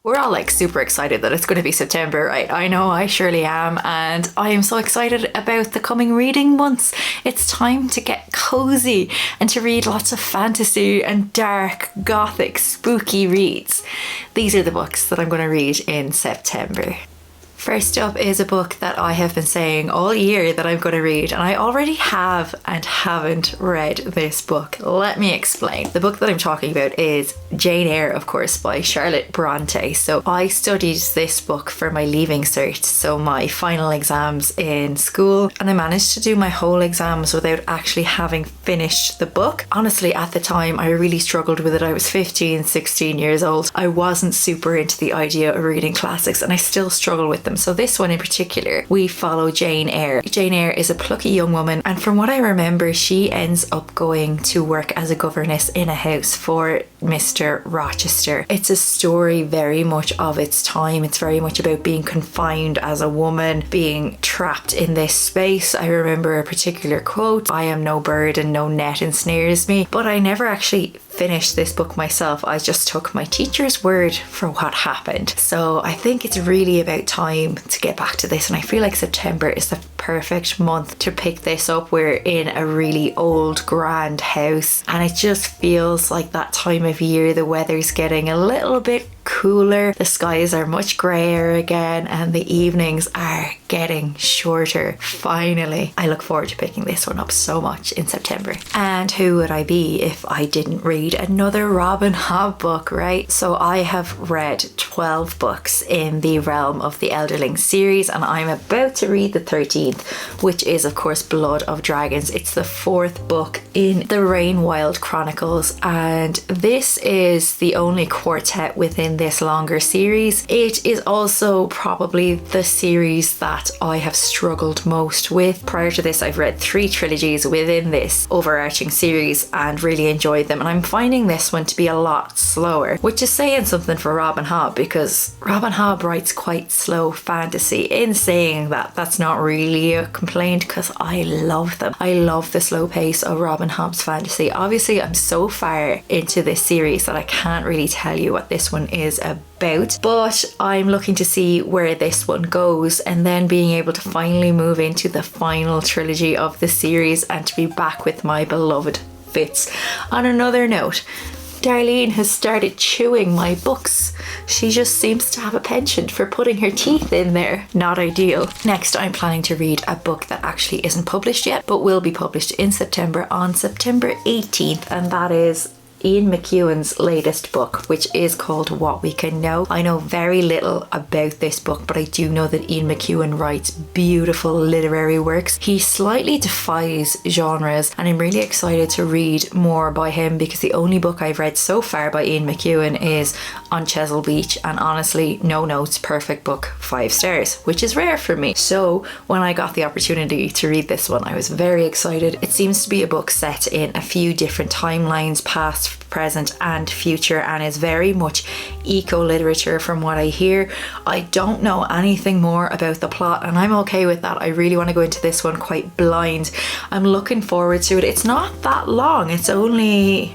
We're all like super excited that it's going to be September, right? I know I surely am, and I am so excited about the coming reading months. It's time to get cozy and to read lots of fantasy and dark, gothic, spooky reads. These are the books that I'm going to read in September. First up is a book that I have been saying all year that I'm going to read, and I already have and haven't read this book. Let me explain. The book that I'm talking about is Jane Eyre, of course, by Charlotte Bronte. So I studied this book for my leaving cert, so my final exams in school, and I managed to do my whole exams without actually having finished the book. Honestly, at the time, I really struggled with it. I was 15, 16 years old. I wasn't super into the idea of reading classics, and I still struggle with them. So this one in particular, we follow Jane Eyre. Jane Eyre is a plucky young woman, and from what I remember, she ends up going to work as a governess in a house for Mr. Rochester. It's a story very much of its time. It's very much about being confined as a woman, being trapped in this space. I remember a particular quote, "I am no bird and no net ensnares me," but I never actually finished this book myself. I just took my teacher's word for what happened. So I think it's really about time to get back to this, and I feel like September is the perfect month to pick this up. We're in a really old grand house, and it just feels like that time of year. The weather's getting a little bit cooler, the skies are much grayer again, and the evenings are getting shorter. Finally, I look forward to picking this one up so much in September. And who would I be if I didn't read another Robin Hobb book, right? So I have read 12 books in the realm of the Elderlings series, and I'm about to read the 13th, which is of course Blood of Dragons. It's the 4th book in the Rainwild Chronicles, and this is the only quartet within this longer series. It is also probably the series that I have struggled most with. Prior to this, I've read 3 trilogies within this overarching series and really enjoyed them, and I'm finding this one to be a lot slower, which is saying something for Robin Hobb, because Robin Hobb writes quite slow fantasy. In saying that, that's not really a complaint, because I love them. I love the slow pace of Robin Hobb's fantasy. Obviously, I'm so far into this series that I can't really tell you what this one is about, but I'm looking to see where this one goes, and then being able to finally move into the final trilogy of the series and to be back with my beloved Fitz. On another note, Darlene has started chewing my books. She just seems to have a penchant for putting her teeth in there. Not ideal. Next, I'm planning to read a book that actually isn't published yet, but will be published in September on September 18th, and that is Ian McEwan's latest book, which is called What We Can Know. I know very little about this book, but I do know that Ian McEwan writes beautiful literary works. He slightly defies genres, and I'm really excited to read more by him, because the only book I've read so far by Ian McEwan is On Chesil Beach, and honestly, no notes, perfect book, 5 stars, which is rare for me. So when I got the opportunity to read this one, I was very excited. It seems to be a book set in a few different timelines, past, present and future, and is very much eco-literature from what I hear. I don't know anything more about the plot, and I'm okay with that. I really want to go into this one quite blind. I'm looking forward to it. It's not that long. It's only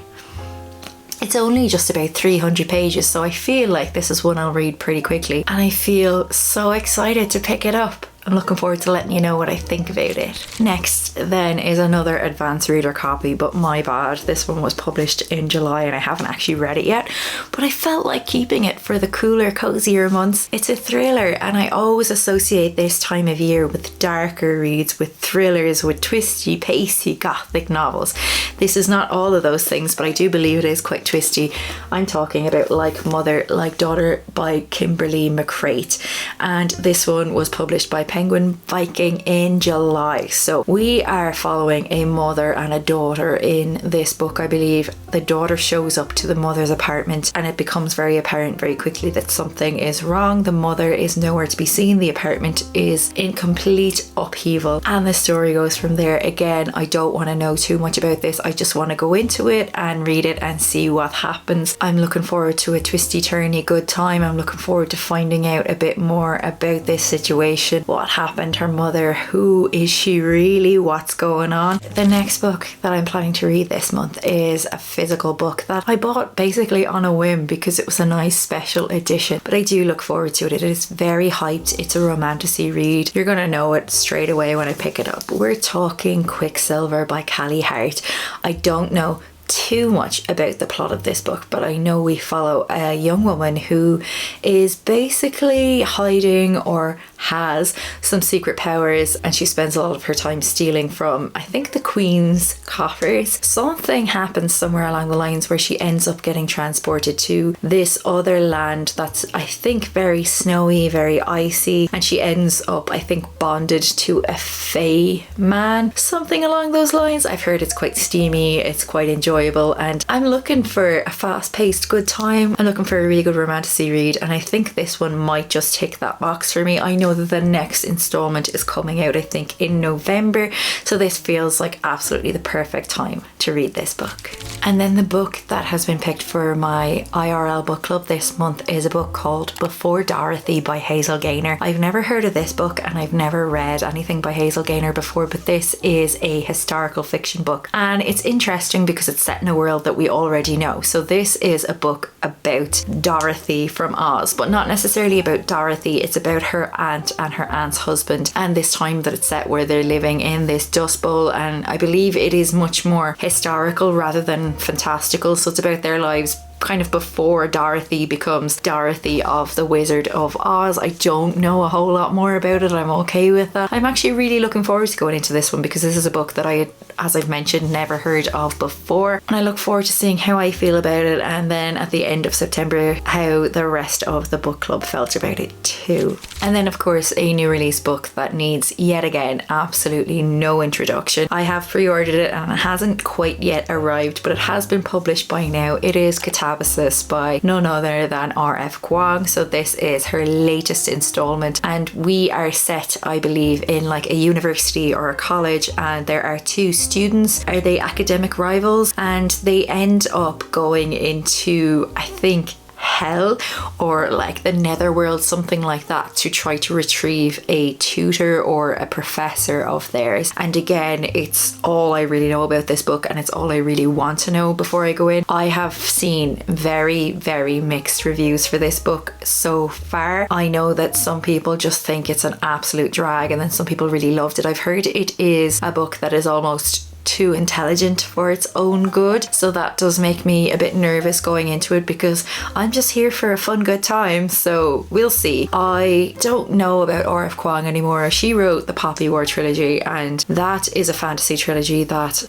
just about 300 pages, so I feel like this is one I'll read pretty quickly, and I feel so excited to pick it up. I'm looking forward to letting you know what I think about it. Next then is another advanced reader copy, but my bad. This one was published in July and I haven't actually read it yet, but I felt like keeping it for the cooler, cozier months. It's a thriller, and I always associate this time of year with darker reads, with thrillers, with twisty, pacey, gothic novels. This is not all of those things, but I do believe it is quite twisty. I'm talking about Like Mother, Like Daughter by Kimberly McCreight, and this one was published by Penguin Viking in July. So we are following a mother and a daughter in this book. I believe the daughter shows up to the mother's apartment, and it becomes very apparent very quickly that something is wrong. The mother is nowhere to be seen. The apartment is in complete upheaval, and the story goes from there. Again, I don't want to know too much about this. I just want to go into it and read it and see what happens. I'm looking forward to a twisty turny good time. I'm looking forward to finding out a bit more about this situation. What happened? Her mother, who is she really? What's going on? The next book that I'm planning to read this month is a physical book that I bought basically on a whim because it was a nice special edition. But I do look forward to it. It is very hyped. It's a romantasy read. You're going to know it straight away when I pick it up. We're talking Quicksilver by Callie Hart. I don't know too much about the plot of this book, but I know we follow a young woman who is basically hiding or has some secret powers, and she spends a lot of her time stealing from, I think, the Queen's coffers. Something happens somewhere along the lines where she ends up getting transported to this other land that's, I think, very snowy, very icy, and she ends up, I think, bonded to a fae man, something along those lines. I've heard it's quite steamy, it's quite enjoyable, and I'm looking for a fast-paced good time. I'm looking for a really good romantasy read, and I think this one might just tick that box for me. I know that the next installment is coming out, I think, in November, so this feels like absolutely the perfect time to read this book. And then the book that has been picked for my IRL book club this month is a book called Before Dorothy by Hazel Gaynor. I've never heard of this book and I've never read anything by Hazel Gaynor before, but this is a historical fiction book, and it's interesting because it's set in a world that we already know. So this is a book about Dorothy from Oz, but not necessarily about Dorothy. It's about her aunt and her aunt's husband, and this time that it's set where they're living in this dust bowl, and I believe it is much more historical rather than fantastical. So it's about their lives kind of before Dorothy becomes Dorothy of the Wizard of Oz. I don't know a whole lot more about it. I'm okay with that. I'm actually really looking forward to going into this one because this is a book that I had, as I've mentioned, never heard of before, and I look forward to seeing how I feel about it, and then at the end of September how the rest of the book club felt about it too. And then of course a new release book that needs yet again absolutely no introduction. I have pre-ordered it and it hasn't quite yet arrived, but it has been published by now. It is Katabasis by none other than R.F. Kuang. So this is her latest installment, and we are set, I believe, in like a university or a college, and there are two students. Are they academic rivals? And they end up going into, I think, hell or like the netherworld, something like that, to try to retrieve a tutor or a professor of theirs. And again, it's all I really know about this book, and it's all I really want to know before I go in. I have seen very, very mixed reviews for this book so far. I know that some people just think it's an absolute drag, and then some people really loved it. I've heard it is a book that is almost too intelligent for its own good, so that does make me a bit nervous going into it because I'm just here for a fun good time, so we'll see. I don't know about R.F. Kuang anymore. She wrote the Poppy War trilogy, and that is a fantasy trilogy that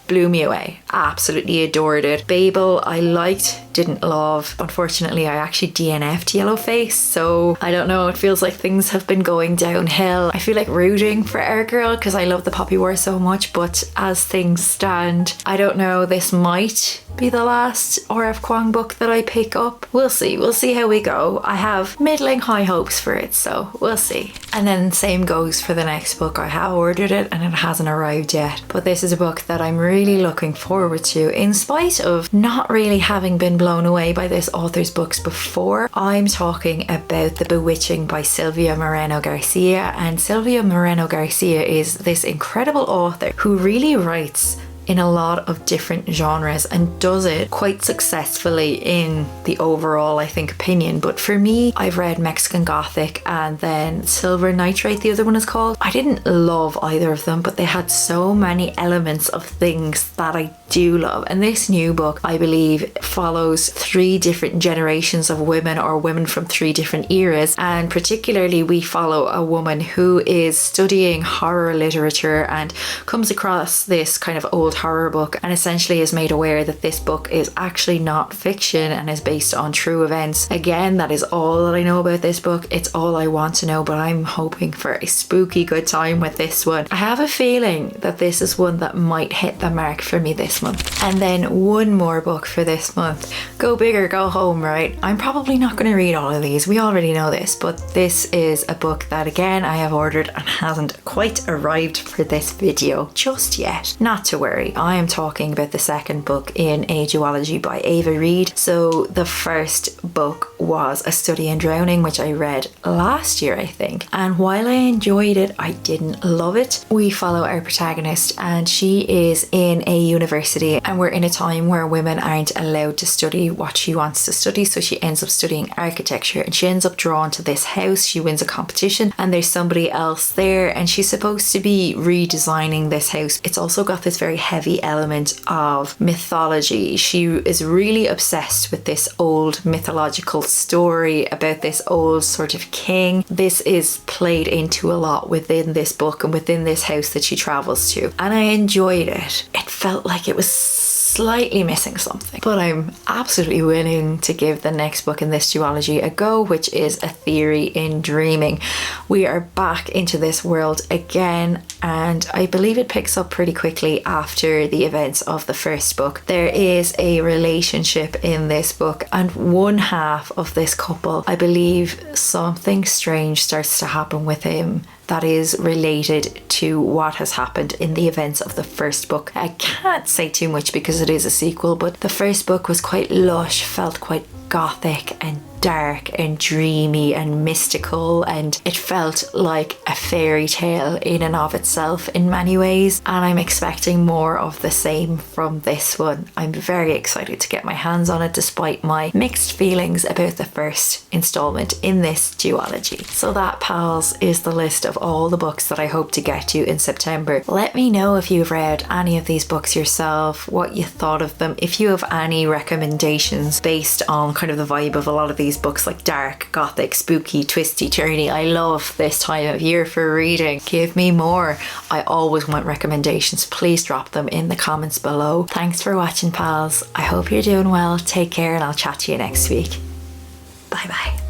blew me away. Absolutely adored it. Babel I liked, didn't love. Unfortunately, I actually DNF'd Yellowface, so I don't know, it feels like things have been going downhill. I feel like rooting for our girl because I love the Poppy War so much, but as things stand, I don't know, this might be the last R.F. Kuang book that I pick up. We'll see how we go. I have middling high hopes for it, so we'll see. And then same goes for the next book. I have ordered it and it hasn't arrived yet, but this is a book that I'm really looking forward to, in spite of not really having been blown away by this author's books before. I'm talking about The Bewitching by Silvia Moreno Garcia, and Silvia Moreno Garcia is this incredible author who really writes in a lot of different genres and does it quite successfully in the overall, I think, opinion. But for me, I've read Mexican Gothic and then Silver Nitrate, the other one is called. I didn't love either of them, but they had so many elements of things that I do love. And this new book, I believe, follows 3 different generations of women, or women from 3 different eras. And particularly we follow a woman who is studying horror literature and comes across this kind of old horror book and essentially is made aware that this book is actually not fiction and is based on true events. Again, that is all that I know about this book. It's all I want to know, but I'm hoping for a spooky good time with this one. I have a feeling that this is one that might hit the mark for me this month. And then one more book for this month. Go big or go home, right? I'm probably not going to read all of these. We already know this, but this is a book that again I have ordered and hasn't quite arrived for this video just yet. Not to worry. sorry, I am talking about the second book in a duology by Ava Reid. So the first book was A Study in Drowning, which I read last year, I think. And while I enjoyed it, I didn't love it. We follow our protagonist and she is in a university, and we're in a time where women aren't allowed to study what she wants to study. So she ends up studying architecture, and she ends up drawn to this house. She wins a competition and there's somebody else there, and she's supposed to be redesigning this house. It's also got this very heavy element of mythology. She is really obsessed with this old mythological story about this old sort of king. This is played into a lot within this book and within this house that she travels to, and I enjoyed it. It felt like it was slightly missing something, but I'm absolutely willing to give the next book in this duology a go, which is A Theory in Dreaming. We are back into this world again, and I believe it picks up pretty quickly after the events of the first book. There is a relationship in this book, and one half of this couple, I believe something strange starts to happen with him that is related to what has happened in the events of the first book. I can't say too much because it is a sequel, but the first book was quite lush, felt quite gothic and dark and dreamy and mystical, and it felt like a fairy tale in and of itself in many ways, and I'm expecting more of the same from this one. I'm very excited to get my hands on it despite my mixed feelings about the first installment in this duology. So that, pals, is the list of all the books that I hope to get to in September. Let me know if you've read any of these books yourself, what you thought of them, if you have any recommendations based on kind of the vibe of a lot of these books, like dark, gothic, spooky, twisty, turny. I love this time of year for reading. Give me more. I always want recommendations. Please drop them in the comments below. Thanks for watching, pals. I hope you're doing well. Take care, and I'll chat to you next week. Bye bye.